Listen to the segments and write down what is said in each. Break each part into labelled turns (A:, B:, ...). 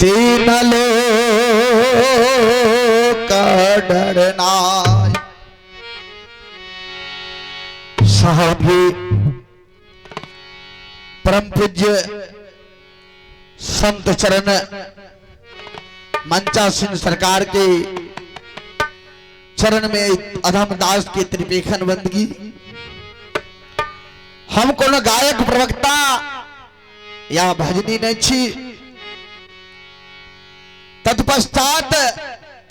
A: तीन लोक डरना साहबी परम पूज्य संत चरण मंचा सिंह सरकार के चरण में अधम दास की त्रिपेखन बंदगी। हम कोनो गायक प्रवक्ता या भजनी नहीं छी। तत्पश्चात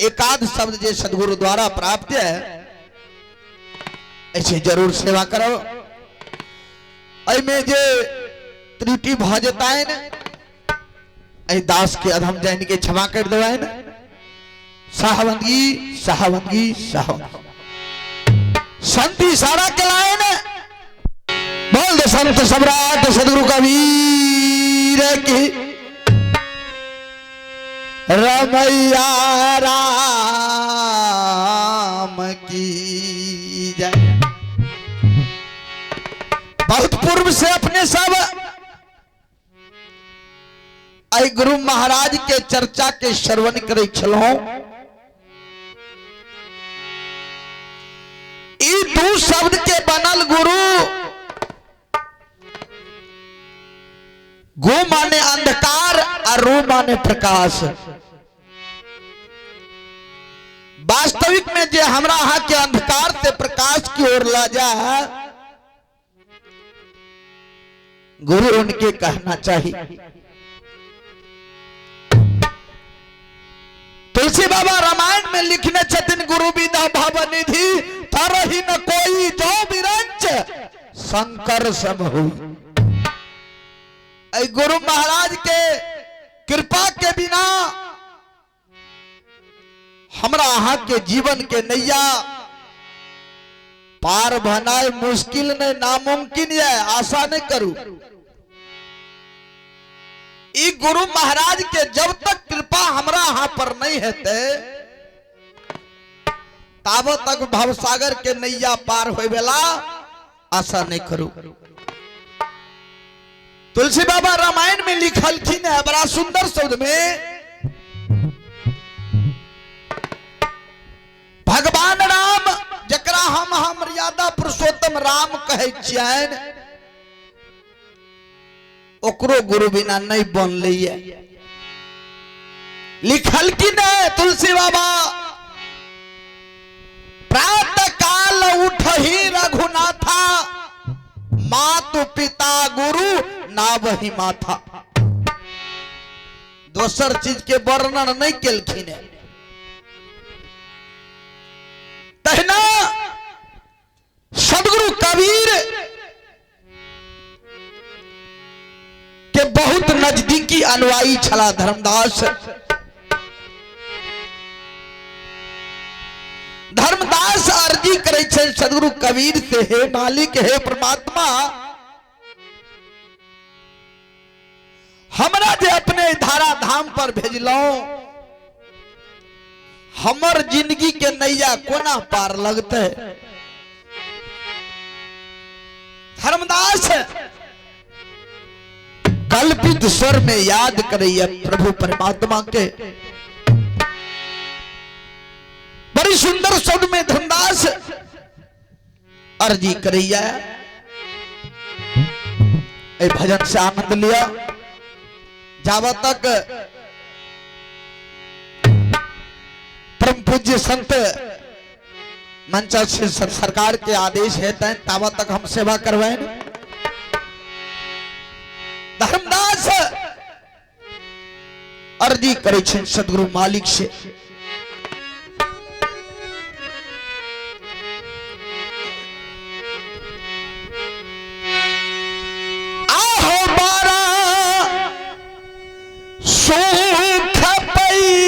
A: एकाध शब्द जे सदगुरु द्वारा प्राप्त है ऐसे जरूर सेवा करो। में जे त्रुटि भ जाता है न दास के अधम जैन के क्षमा कर दो है न। साहबंदी साहबंदी साहबंदी संत इशारा के लाए न। बोल दे संत सम्राट सदगुरु कबीर की रमैया राम की जय। बहुत पूर्व से अपने सब आई गुरु महाराज के चर्चा के श्रवण करे छलहुं। ई दू शब्द के बनल गुरु। गो माने अंधकार और रू माने प्रकाश। वास्तविक में जे हमरा यहाँ के अंधकार से प्रकाश की ओर ला जा गुरु उनके कहना चाहिए। तुलसी बाबा रामायण में लिखने छथिन गुरु विदा भवनिधि तरहि न कोई जो बिरंच शंकर सब हुई। गुरु महाराज के कृपा के बिना हमरा यहाँ के जीवन के नैया पार बनाए मुश्किल नहीं नामुमकिन है। आशा नहीं करूं। ई गुरु महाराज के जब तक कृपा हमरा यहाँ पर नहीं है तब तक भवसागर के नैया पार होए वाला आशा नहीं करूं। तुलसी बाबा रामायण में लिखलखिन है बड़ा सुंदर शब्द में। भगवान राम जकरा हम मर्यादा पुरुषोत्तम राम कहे छियन ओकरो गुरु बिना नहीं बनले। लिखलखिन है तुलसी बाबा प्रातः काल उठहि रघुनाथा मातु पिता गुरु ना वही माथा। दोसर चीज के वर्णन नहीं केलखिन है। तहना सदगुरु कबीर के बहुत नजदीकी अनुयायी छला धर्मदास। धर्मदास अर्जी करे छे सदगुरु कबीर से, हे मालिक हे परमात्मा हमरा जे अपने धारा धाम पर भेजलो हमर जिंदगी के नैया कोना पार लगते। धर्मदास कल्पित स्वर में याद करैया प्रभु परमात्मा के। बड़ी सुंदर शब्द में धर्मदास अर्जी करैया। ए भजन से आनंद लिया। जावा तक परम पूज्य संत मंचा सरकार के आदेश है तावा तक हम सेवा करवाएं। धर्मदास अर्जी करे छे सदगुरु मालिक से। आहो बारा सुख पैनी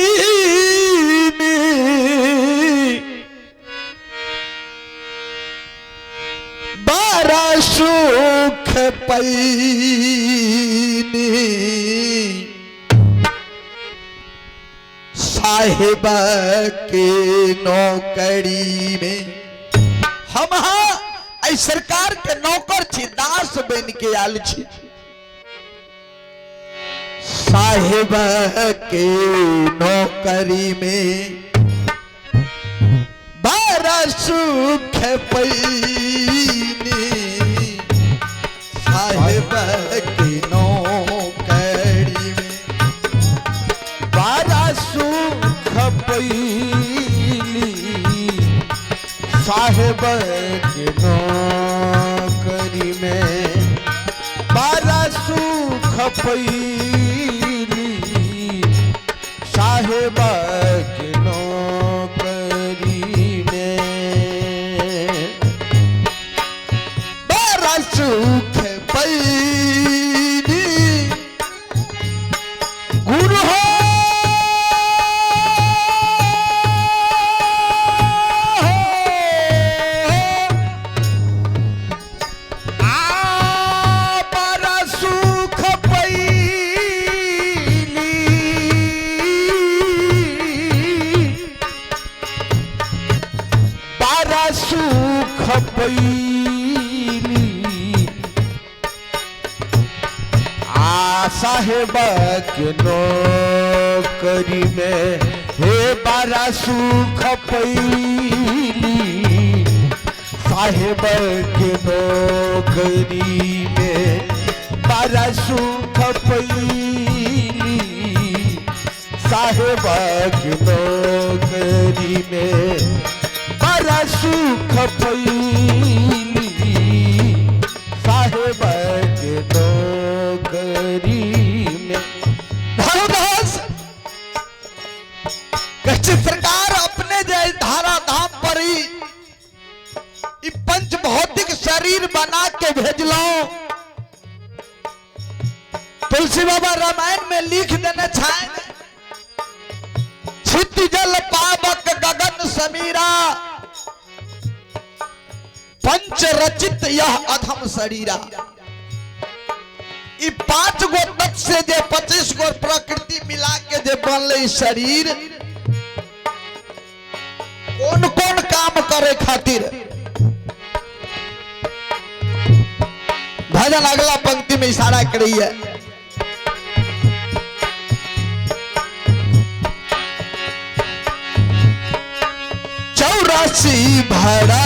A: बारा सुख पैनी साहिब के नौकरी में। हम सरकार के नौकर छी, दास बन के आल छी। साहिब के नौकरी में बड़ा सुख पैनी, साहिब की नौकरी में
B: बड़ा सुख पैनी, साहिब के नौकरी में बड़ा सुख पैनी, साहिब के नौकरी में
A: बड़ा सुख पैनी। गुरु हो
B: बड़ा सुख पैनी, बड़ा सुख पैनी, साहिब के नौकरी में हे बड़ा सुख पैनी, साहिब के नौकरी में बड़ा सुख पैनी, साहिब के नौकरी में बड़ा सुख पैनी, साहिब के नौकरी में।
A: धर्मदास कच्ची सरकार अपने जय धारा धाम पर ही पंच भौतिक शरीर बना के भेजलो। तुलसी बाबा रामायण में लिख देना चाहे, छिति जल पावक गगन समीरा, पंच रचित यह अधम शरीरा। ई 5 गो तत्व से जे 25 गो प्रकृति मिला के जे बनले शरीर, कौन कौन काम करे खातिर। भजन अगला पंक्ति में इशारा करी है। चौरासी भरा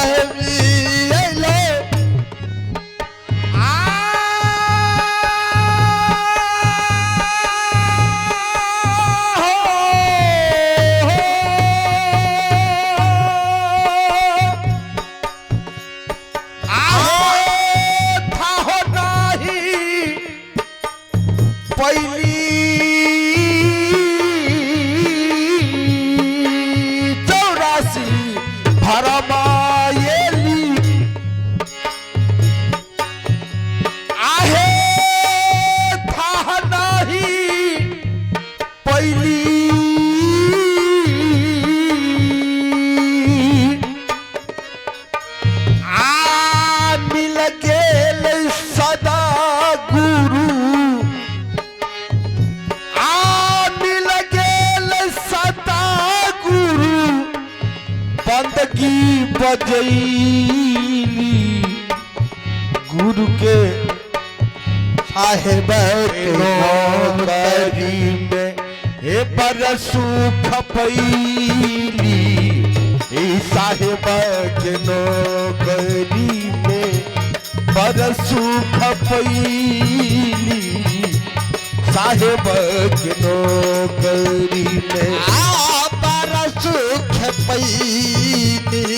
B: बजैली गुरु के
A: साहिब के
B: नौकरी में हे बड़ा सुख पैली, हे साहिब के नौकरी में बड़ा सुख पैली, साहिब के नौकरी में
A: बड़ा सुख पैली,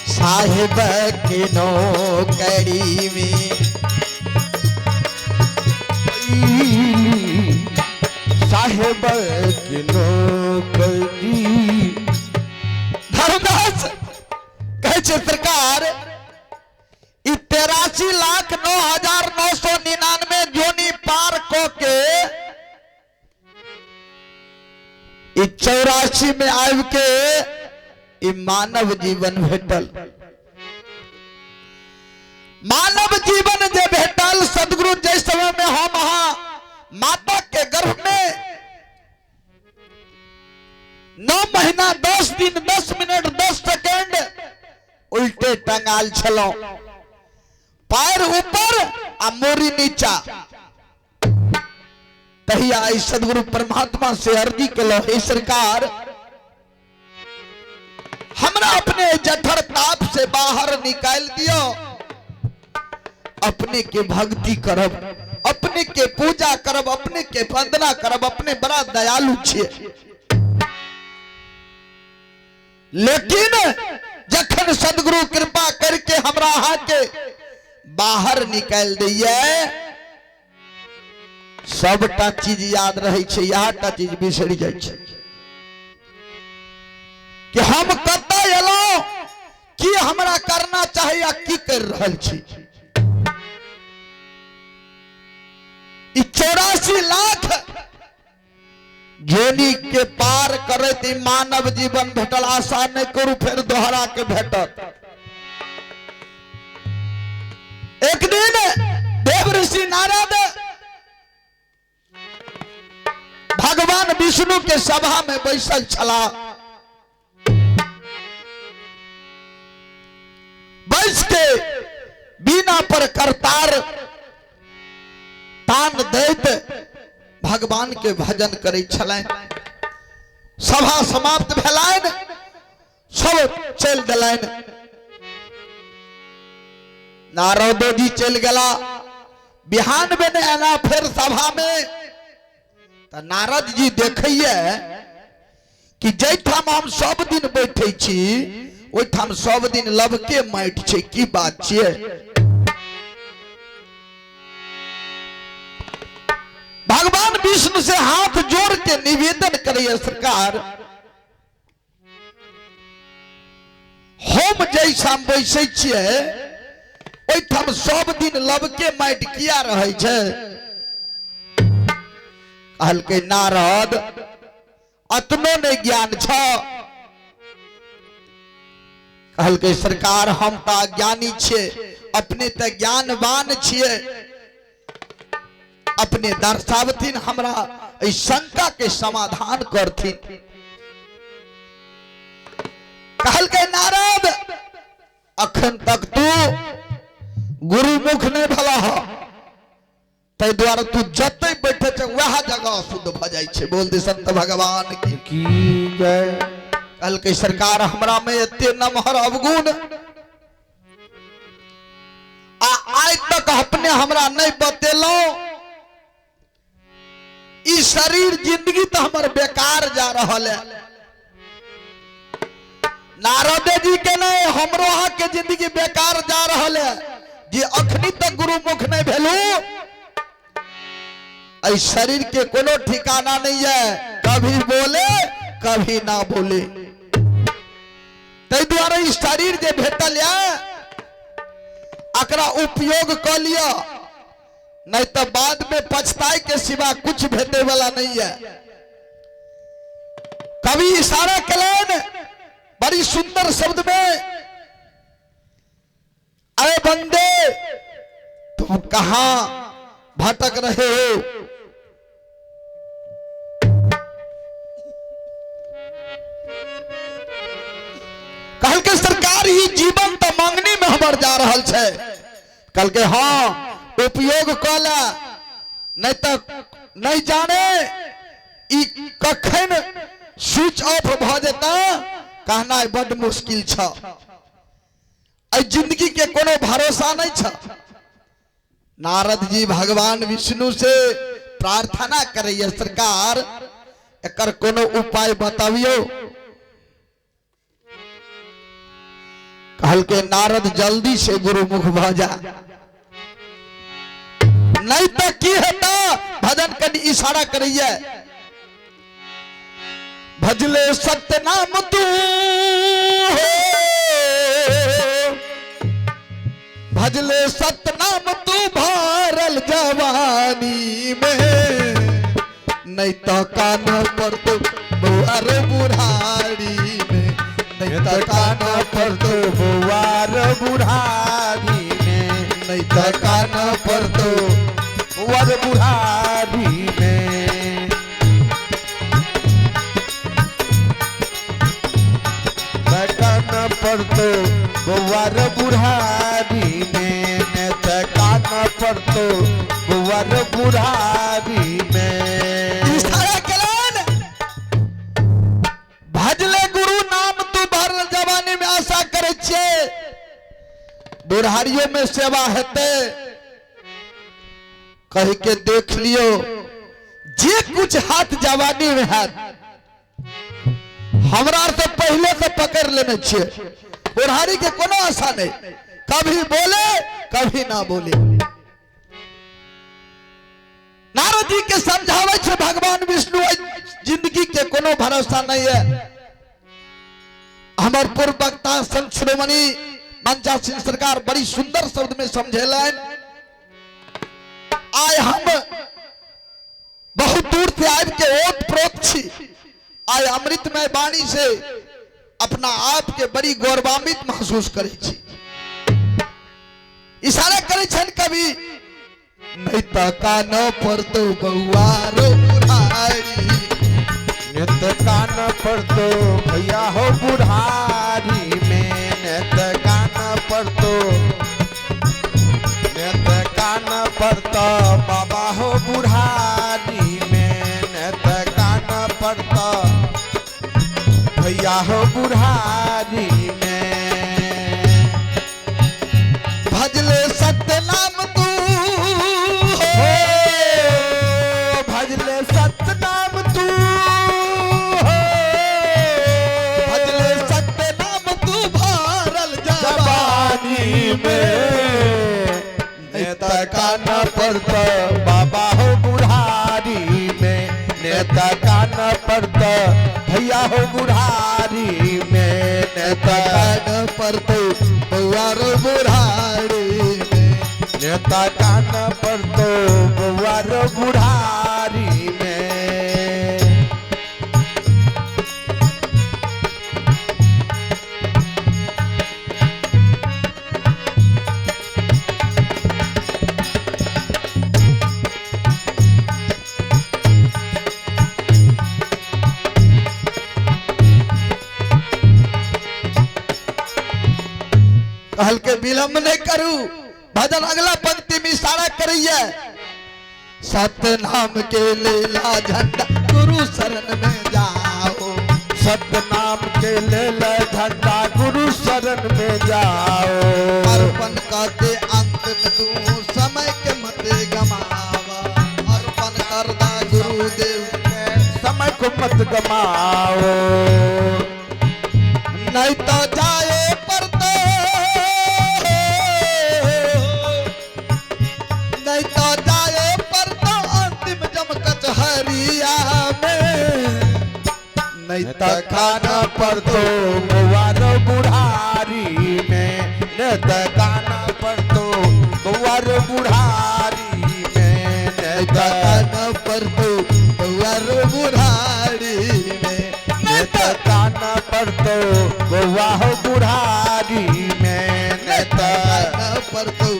A: साहिब के नौकरी में
B: साहिब के नौकरी।
A: धर्मदास कहे सरकार 83,09,999 जोनी पार को के 84 में आयु के मानव जीवन भेटल। मानव जीवन जे भेटल सदगुरु जिस समय में हम माता के गर्भ में 9 महीना 10 दिन 10 मिनट 10 सेकंड उल्टे टंगाल छलो, पैर ऊपर आ मोरी नीचा। तहिया आई सदगुरु परमात्मा से अर्जी कलो, हे सरकार हमरा अपने जठर ताप से बाहर निकाल दियो, अपने के भक्ति करब, अपने के पूजा करब, अपने के वंदना करब, अपने बड़ा दयालु छे। लेकिन जखन सदगुरु कृपा करके हमरा अहाँ के बाहर निकाल दिए, सबटा चीज याद रहे छे, यहटा चीज बिसर जाए छे कि हम कतऽ एलौं, की हमरा करना चाहिए आ की कर रहल छी। 84 लाख जोनी के पार करत मानव जीवन भेटल, आशा नहीं करू फिर दोहरा के भेटत। एक दिन देव ऋषि नारद भगवान विष्णु के सभा में बैसल छला, बैस के बीना पर करतार तान दैत भगवान के भजन करे छलैन। सभा समाप्त भेलैन, सब चल दिलैन। नारदो जी चल गला, बिहान में नहीं आना फिर सभा में। तो नारद जी देखिए कि जैठाम हम सब दिन बैठे छी ओठाम सब दिन लबके माटि छे, की बात छे। भगवान विष्णु से हाथ जोड़ के निवेदन करिए, सरकार हम जैसा बैसे छिए ओठाम सब दिन लबके माटि किया रहे छे। कहलकै नारद अतनो नहीं ज्ञान छ। कहलकै सरकार हम तो अज्ञानी छे, अपने तो ज्ञानवान छिए, अपने दर्शावथिन हमरा इस शंका के समाधान करथिन। कहलकै नारद अखन तक तू गुरुमुख नहीं भला हो, तै द्वारा तू जते बैठे छे वह जगह शुद्ध भ जाय छे। बोल दे संत भगवान की जय। कहलकै सरकार हमरा में एते नमहर अवगुण आज तक अपने हमरा नहीं बतेलो, ई शरीर जिंदगी तो हमर बेकार जा रहल है। नारद जी के नहीं हमरो अहाँ के जिंदगी बेकार जा रहल है जे अखनी तक गुरुमुख नहीं भेलू। इस शरीर के कोनो ठिकाना नहीं है, कभी बोले कभी ना बोले। तै द्वारा इस शरीर जे भेटल है एकरा उपयोग कर लिया, नहीं तो बाद में पछताए के सिवा कुछ भेटे वाला नहीं है। कभी इशारा कलन बड़ी सुंदर शब्द में, अरे बंदे तुम कहां भटक रहे हो। कहल के सरकार ही जीवन तो मांगनी में हमर जा रहल छे। कहल के हाँ उपयोग कला, नहीं तो नहीं जाने ई कखन स्विच ऑफ भ जेता, कहना बड़ मुश्किल छ। जिंदगी के कोनो भरोसा नहीं छ। नारद जी भगवान विष्णु से प्रार्थना करैया, सरकार एकर कोनो उपाय बतावियो। कहल के नारद जल्दी से गुरुमुख भ जा, नहीं तो की हेता। भजन कनी इशारा करिए, भजले सत्य नाम तू हो, भजले सत्य नाम तू भरल जवानी में, नहीं तो कान पर तो बुआर बुढ़ारी में, नहीं तो कान पर तो बुआर बुढ़ारी में, नहीं तो कान पर तो बुआर बुढ़ारी में। कान पर तो बुआर बुढ़ारी में, कान पर तो बुआर बुढ़ारी में। बुढ़ारियों में सेवा हेते कह के देख लियो, जे कुछ हाथ जवानी में हाथ हमरा से पहले से पकड़ लेने छे। बुढ़ारी के कोनो आशा नहीं, कभी बोले कभी ना बोले। नारद जी के समझावे छे भगवान विष्णु, जिंदगी के कोनो भरोसा नहीं है। हमार पूर्व वक्ता संत शिरोमणि मंचा सिंह सरकार बड़ी सुंदर शब्द में समझेलन। आय हम बहुत दूर से आए के ओत प्रोत छी, आय अमृतमय वाणी से अपना आप के बड़ी गौरवान्वित महसूस करे छी। इशारा करे छन कभी, नहीं तो कान पर तो बउआ रो बुढ़ारी,
B: नित कान पर तो भैया हो बुढ़ारी में, नित कान पर तो, नित कान पर तो बाबा हो बुढ़ारी में, नित कान पर तो भैया हो बुढ़ारी में।
A: भजले सत्य नाम तू
B: हो, भजले सत्य नाम तू हो,
A: भजले सत्य नाम तू भरल
B: जवानी में, नेता कान पर तो बाबा हो बुढ़ारी में, नेता कान पर तो भैया हो बुढ़ारी में, नेता
A: कान पर तो बउआ रो बुढ़ारी में,
B: नेता कान पर तो बउआ रो बुढ़ारी में।
A: कहल के विलंब नहीं करू, भजन अगला पंक्ति में इशारा करिए। सत्य नाम के लेला झंडा गुरु शरण में जाओ,
B: सत्य नाम के ले ले झंडा गुरु शरण में जाओ,
A: अर्पण करके अंत में तू समय के मत गमावा, अर्पण करदा गुरुदेव
B: समय को मत गमाओ,
A: नहीं तो जाए पर तो, नहीं तो जाए पर तो अंतिम जम कचहरिया में, नहीं तो
B: खाना पर तो गुवारो बुढ़ारी में, नेत खाना पर तो गुवारो बुढ़ारी में, नेत
A: कान पर तो बउआ बुढ़ारी में,
B: नेत खाना पर तो गुवा हो बुढ़ारी में, नेत
A: कान पर तो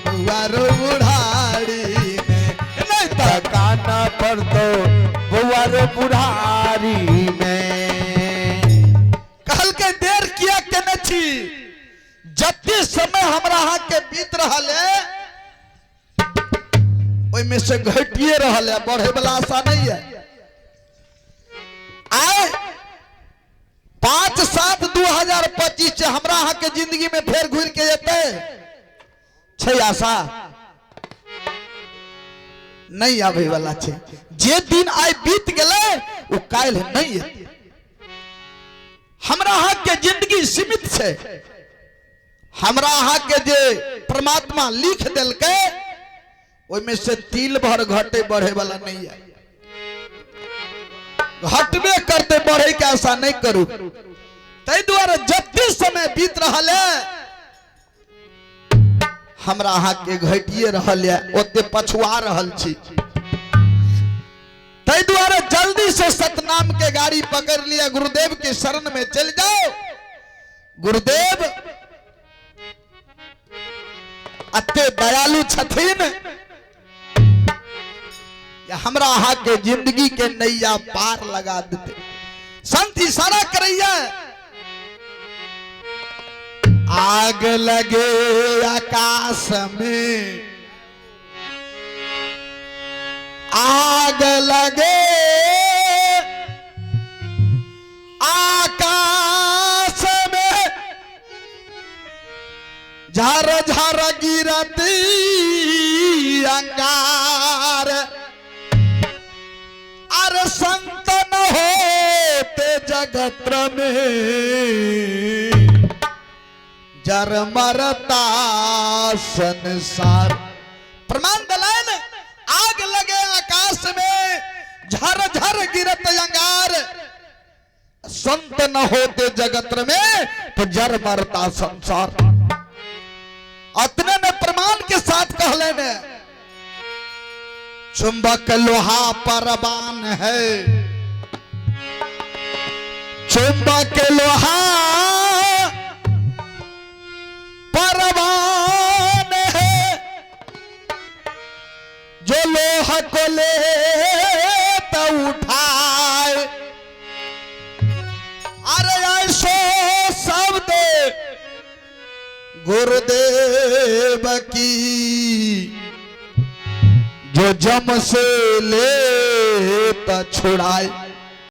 A: बउआ बुढ़ारी में,
B: काना पर तो गुवारो बुढ़ारी में।
A: कहल के देर किया के न छी, जति समय हमरा यहाँ के बीत रहल है ओई में से घटिए रहल है, बढ़े वाला आशा नहीं है। आए 5/7/2025 से हमरा यहाँ के जिंदगी में फेर घुर के जेते छै आशा नहीं आवे वाला छे। जे दिन आइ बीत गए वो काल नहीं है। हमरा यहाँ के जिंदगी सीमित छे, हमरा यहाँ के जे परमात्मा लिख दिल के में से तिल भर घटे बढ़े वाला नहीं है। घटबे करते बढ़े के आशा नहीं करू। तै द्वारा जते समय बीत रहल है हमरा अहाँ के घटिए रहल है, ओते पछुआ रहल छी। तै द्वारा जल्दी से सतनाम के गाड़ी पकड़ लिया, गुरुदेव के शरण में चल जाओ। गुरुदेव अते दयालु छथिन, हमरा अहाँ के जिंदगी के नैया पार लगा देते। संत इशारा करैया, आग लगे आकाश में, आग लगे आकाश में, झर अरे संत न होते जगत में जर मरता संसार। प्रमाण दलान आग लगे आकाश में झर झर गिरत अंगार, संत न होते जगत में तो जर मरता संसार। अतने ने प्रमाण के साथ कहले ने चुंबक लोहा परवान है, चुंबक लोहा परवान है, जो लोहा को ले तो उठाए। अरे ऐसो शब्द गुरुदेव की जो जम से ले तो छुड़ाए।